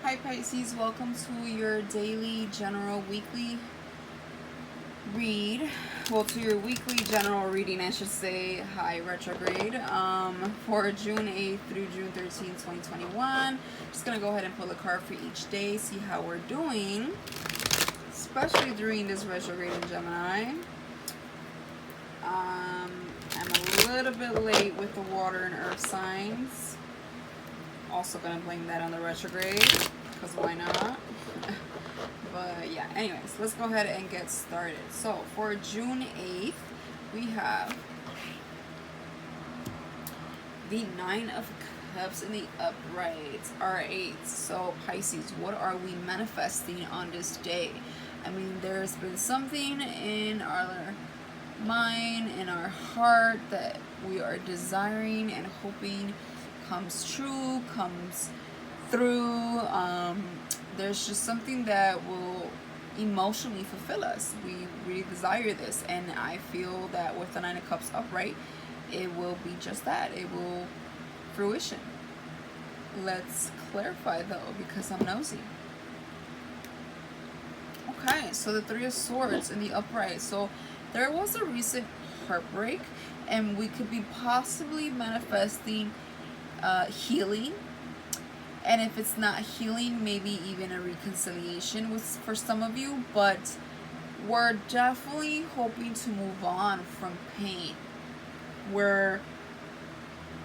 Hi Pisces, welcome to your daily general weekly read. Well, to your weekly general reading, I should say. Hi retrograde. For June 8th through June 13th, 2021. Just gonna go ahead and pull a card for each day, see how we're doing, especially during this retrograde in Gemini. I'm a little bit late with the water and earth signs. Also gonna blame that on the retrograde, because why not? But yeah, anyways, let's go ahead and get started. So for June 8th, we have the Nine of Cups in the upright. Alright, so Pisces, what are we manifesting on this day? I mean, there's been something in our mind, in our heart, that we are desiring and hoping comes true, comes through. There's just something that will emotionally fulfill us. We really desire this, and I feel that with the Nine of Cups upright, it will be just that. It will fruition. Let's clarify though, because I'm nosy. Okay, so the Three of Swords in the upright. So there was a recent heartbreak, and we could be possibly manifesting healing. And if it's not healing, maybe even a reconciliation with for some of you. But we're definitely hoping to move on from pain. We're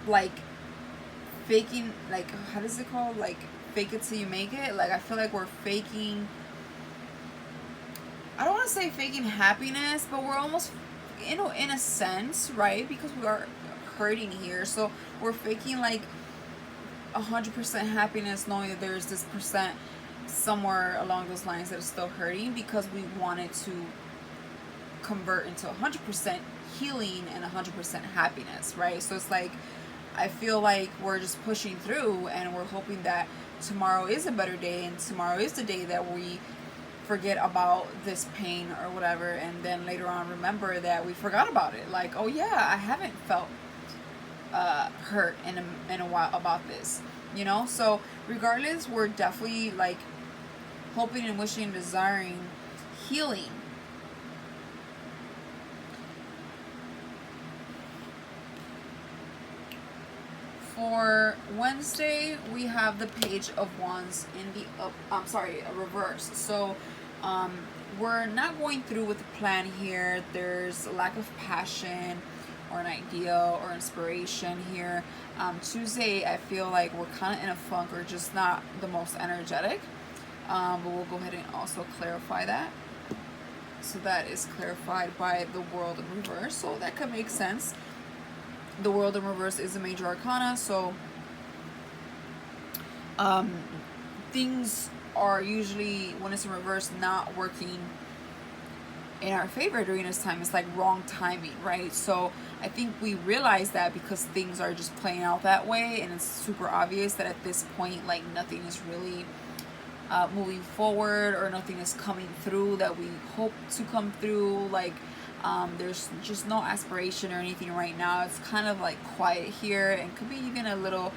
like faking, like, how does it called? Like, fake it till you make it. Like, I feel like we're faking, I don't want to say faking happiness, but we're almost, in a sense, right? Because we are hurting here. So we're faking like 100% happiness, knowing that there's this percent somewhere along those lines that is still hurting, because we wanted to convert into 100% healing and 100% happiness, right? So it's like, I feel like we're just pushing through, and we're hoping that tomorrow is a better day, and tomorrow is the day that we forget about this pain or whatever, and then later on remember that we forgot about it. Like, oh yeah, I haven't felt hurt in a while about this, you know. So regardless, we're definitely like hoping and wishing and desiring healing. For Wednesday, we have the Page of Wands in the reverse. So we're not going through with the plan here. There's a lack of passion or an idea or inspiration here. Tuesday, I feel like we're kind of in a funk, or just not the most energetic. But we'll go ahead and also clarify that. So that is clarified by the World in reverse. So that could make sense. The World in reverse is a major arcana, so things are usually, when it's in reverse, not working in our favor during this time. It's like wrong timing, right? So I think we realize that because things are just playing out that way, and it's super obvious that at this point, like, nothing is really moving forward, or nothing is coming through that we hope to come through. Like, there's just no aspiration or anything right now. It's kind of like quiet here, and could be even a little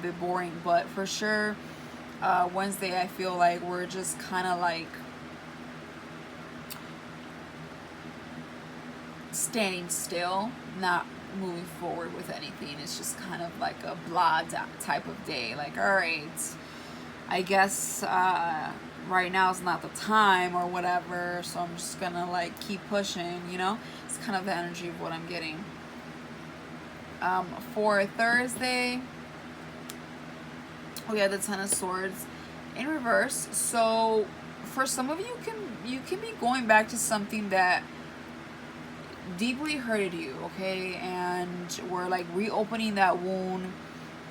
bit boring. But for sure, Wednesday, I feel like we're just kind of like standing still, not moving forward with anything. It's just kind of like a blah type of day. Like, all right, I guess right now is not the time or whatever, so I'm just gonna like keep pushing, you know. It's kind of the energy of what I'm getting. For Thursday, we have the Ten of Swords in reverse. So for some of you, can be going back to something that deeply hurted you, okay, and we're like reopening that wound,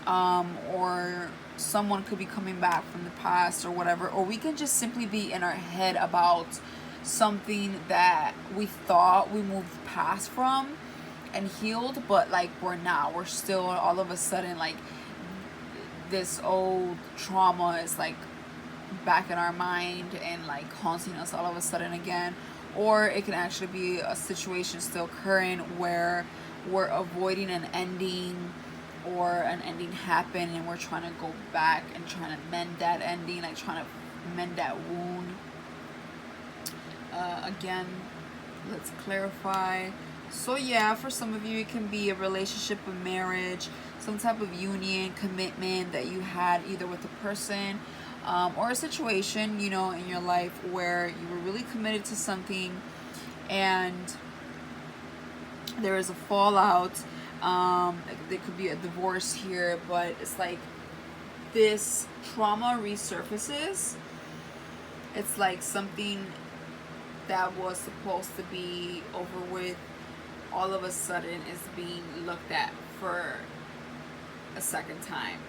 or someone could be coming back from the past or whatever, or we can just simply be in our head about something that we thought we moved past from and healed, but like we're not. We're still all of a sudden like this old trauma is like back in our mind and like haunting us all of a sudden again. Or it can actually be a situation still current where we're avoiding an ending or an ending happened and we're trying to go back and trying to mend that ending, like trying to mend that wound. Again, let's clarify. So yeah, for some of you it can be a relationship, a marriage, some type of union, commitment that you had either with a person or a situation, you know, in your life where you were really committed to something and there is a fallout. There could be a divorce here, but it's like this trauma resurfaces. It's like something that was supposed to be over with all of a sudden is being looked at for a second time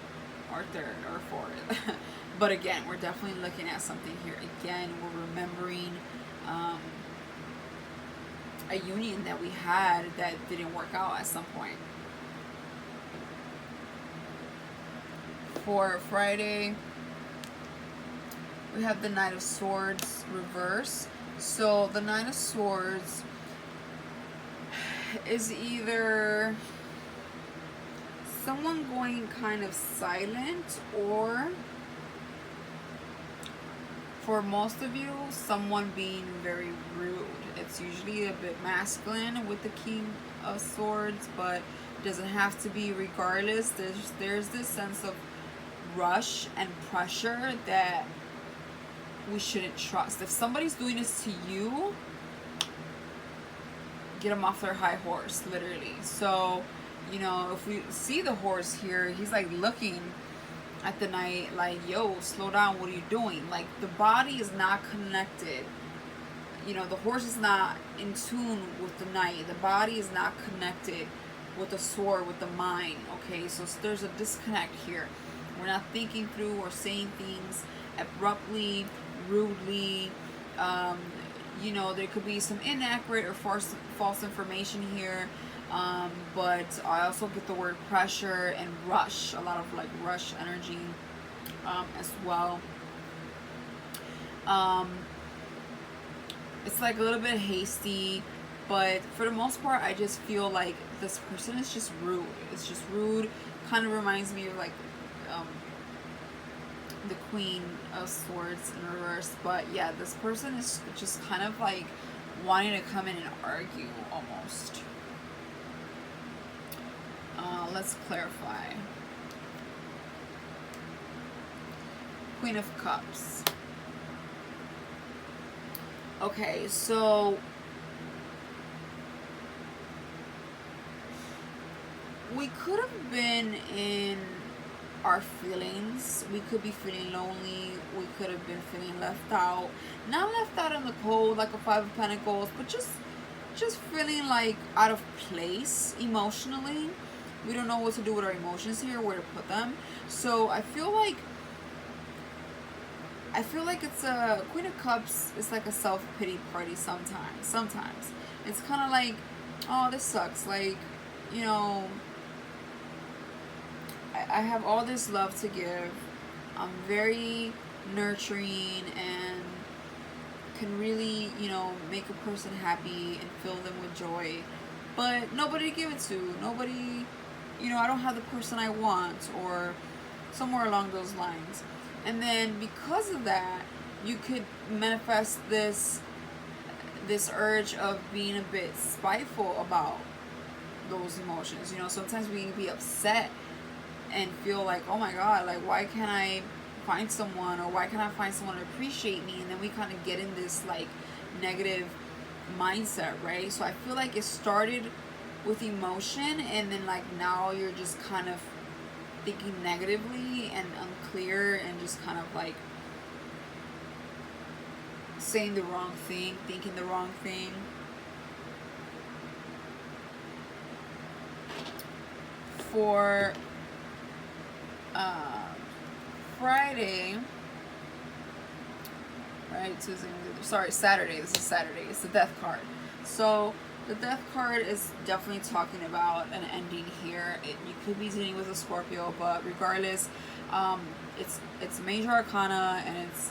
or third or fourth. But again, we're definitely looking at something here. Again, we're remembering a union that we had that didn't work out at some point. For Friday, we have the Knight of Swords reverse. So the Knight of Swords is either someone going kind of silent, or for most of you, someone being very rude. It's usually a bit masculine with the King of Swords, but it doesn't have to be. Regardless, there's this sense of rush and pressure that we shouldn't trust. If somebody's doing this to you, get them off their high horse, literally. So, you know, if we see the horse here, he's like looking at the knight like, yo, slow down, what are you doing? Like, the body is not connected. You know, the horse is not in tune with the knight. The body is not connected with the sword, with the mind. Okay, so there's a disconnect here. We're not thinking through or saying things abruptly, rudely. You know, there could be some inaccurate or false information here. But I also get the word pressure and rush, a lot of like rush energy as well. It's like a little bit hasty, but for the most part, I just feel like this person is just rude. It's just rude. Kind of reminds me of like the Queen of Swords in reverse. But yeah, this person is just kind of like wanting to come in and argue almost. Let's clarify. Queen of Cups. Okay, so we could have been in our feelings. We could be feeling lonely. We could have been feeling left out. Not left out in the cold like a Five of Pentacles, but just feeling like out of place emotionally. We don't know what to do with our emotions here, where to put them. So I feel like it's a Queen of Cups. It's like a self-pity party sometimes it's kind of like, oh, this sucks, like, you know, I have all this love to give. I'm very nurturing and can really, you know, make a person happy and fill them with joy, but nobody to give it to. Nobody, you know, I don't have the person I want, or somewhere along those lines. And then because of that, you could manifest this urge of being a bit spiteful about those emotions. You know, sometimes we can be upset and feel like, oh my God, like, why can't I find someone, or why can't I find someone to appreciate me? And then we kind of get in this like negative mindset, right? So I feel like it started with emotion, and then like now you're just kind of thinking negatively and unclear, and just kind of like saying the wrong thing, thinking the wrong thing. For Friday, right? Saturday. This is Saturday. It's the Death card. So the Death card is definitely talking about an ending here. You could be dealing with a Scorpio, but regardless, it's major arcana, and it's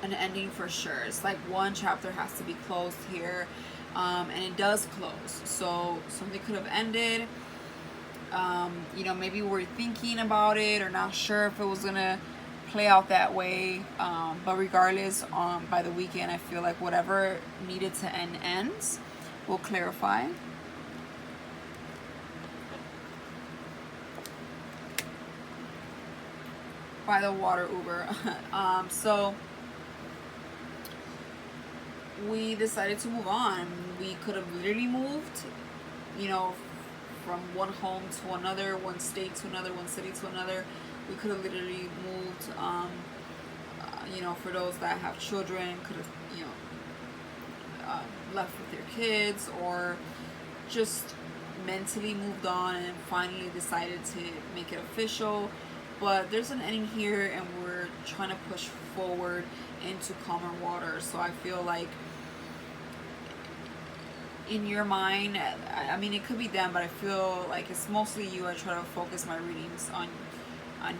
an ending for sure. It's like one chapter has to be closed here. and it does close. So something could have ended. You know, maybe we're thinking about it or not sure if it was gonna play out that way. But regardless, by the weekend, I feel like whatever needed to end ends. Will clarify. By the water Uber. So we decided to move on. We could have literally moved, you know, from one home to another, one state to another, one city to another. We could have literally moved, you know, for those that have children, could have, you know, left with their kids, or just mentally moved on and finally decided to make it official. But there's an ending here, and we're trying to push forward into calmer waters. So I feel like in your mind, I mean, it could be them, but I feel like it's mostly you. I try to focus my readings on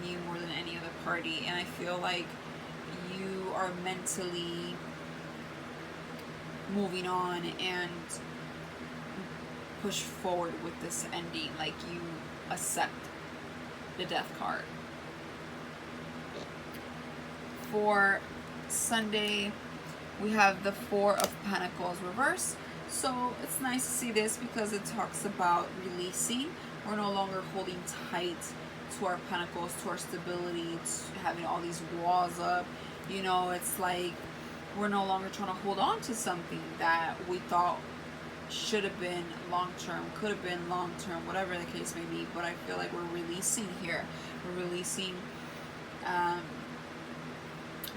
you more than any other party, and I feel like you are mentally moving on and push forward with this ending, like you accept the death card. For Sunday, we have the Four of Pentacles reverse. So it's nice to see this because it talks about releasing. We're no longer holding tight to our pentacles, to our stability, to having all these walls up. You know, it's like we're no longer trying to hold on to something that we thought should have been long-term, could have been long-term, whatever the case may be. But I feel like we're releasing here. We're releasing,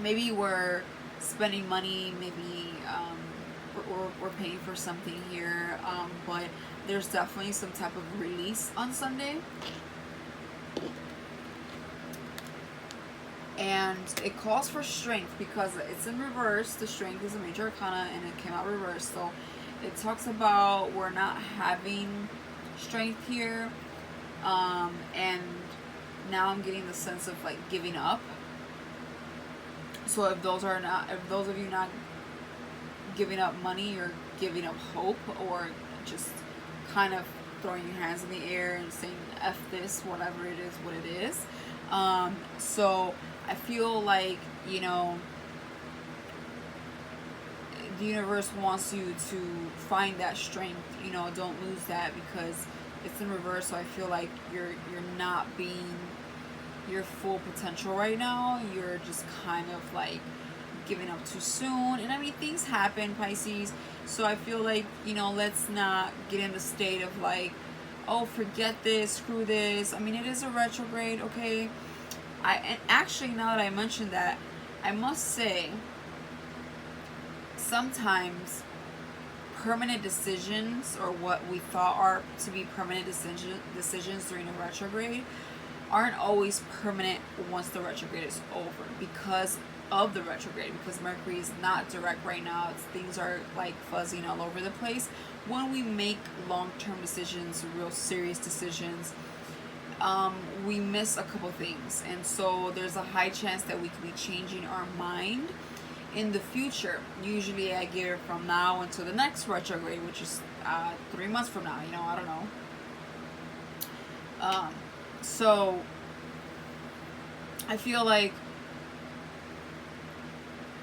maybe we're spending money, maybe we're paying for something here, but there's definitely some type of release on Sunday. And it calls for strength because it's in reverse. The strength is a major arcana and it came out reversed. So it talks about we're not having strength here. And now I'm getting the sense of like giving up. So if those of you not giving up money or giving up hope, or just kind of throwing your hands in the air and saying F this, whatever it is, what it is. So I feel like, you know, the universe wants you to find that strength. You know, don't lose that because it's in reverse. So I feel like you're not being your full potential right now. You're just kind of like giving up too soon. And I mean, things happen, Pisces. So I feel like, you know, let's not get in the state of like, oh, forget this, screw this. I mean, it is a retrograde, okay? And actually, now that I mentioned that, I must say, sometimes permanent decisions, or what we thought are to be permanent decisions during a retrograde, aren't always permanent once the retrograde is over, because of the retrograde, because Mercury is not direct right now. Things are like fuzzing all over the place. When we make long-term decisions, real serious decisions, we miss a couple things, and so there's a high chance that we could be changing our mind in the future. Usually I give it from now until the next retrograde, which is 3 months from now, you know, I don't know. So I feel like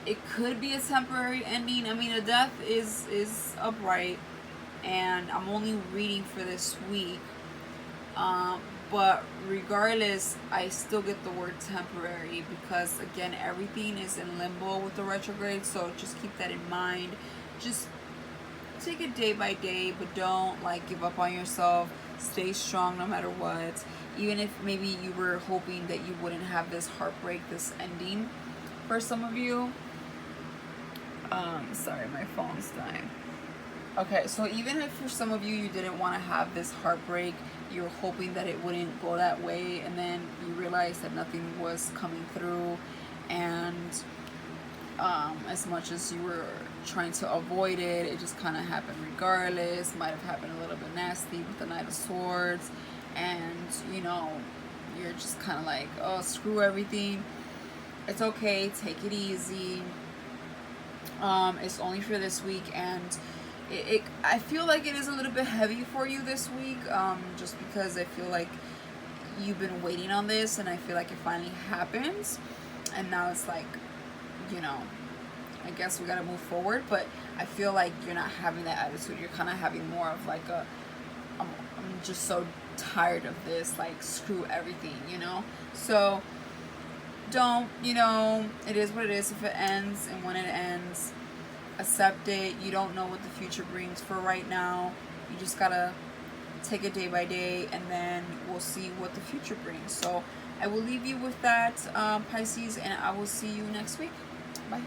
it could be a temporary ending. I mean, a death is upright, and I'm only reading for this week. But regardless, I still get the word temporary because, again, everything is in limbo with the retrograde. So just keep that in mind. Just take it day by day, but don't like give up on yourself. Stay strong no matter what. Even if maybe you were hoping that you wouldn't have this heartbreak, this ending for some of you. Sorry, my phone's dying. Okay, so even if for some of you, you didn't want to have this heartbreak, you were hoping that it wouldn't go that way, and then you realized that nothing was coming through, and as much as you were trying to avoid it, it just kind of happened regardless. Might have happened a little bit nasty with the Knight of Swords, and you know, you're just kind of like, oh, screw everything. It's okay, take it easy. It's only for this week, and I feel like it is a little bit heavy for you this week, just because I feel like you've been waiting on this, and I feel like it finally happens, and now it's like, you know, I guess we gotta move forward. But I feel like you're not having that attitude. You're kind of having more of like a, I'm just so tired of this, like screw everything, you know. So don't, you know, it is what it is. If it ends, and when it ends, accept it. You don't know what the future brings for right now. You just gotta take it day by day, and then we'll see what the future brings. So I will leave you with that, Pisces, and I will see you next week. Bye.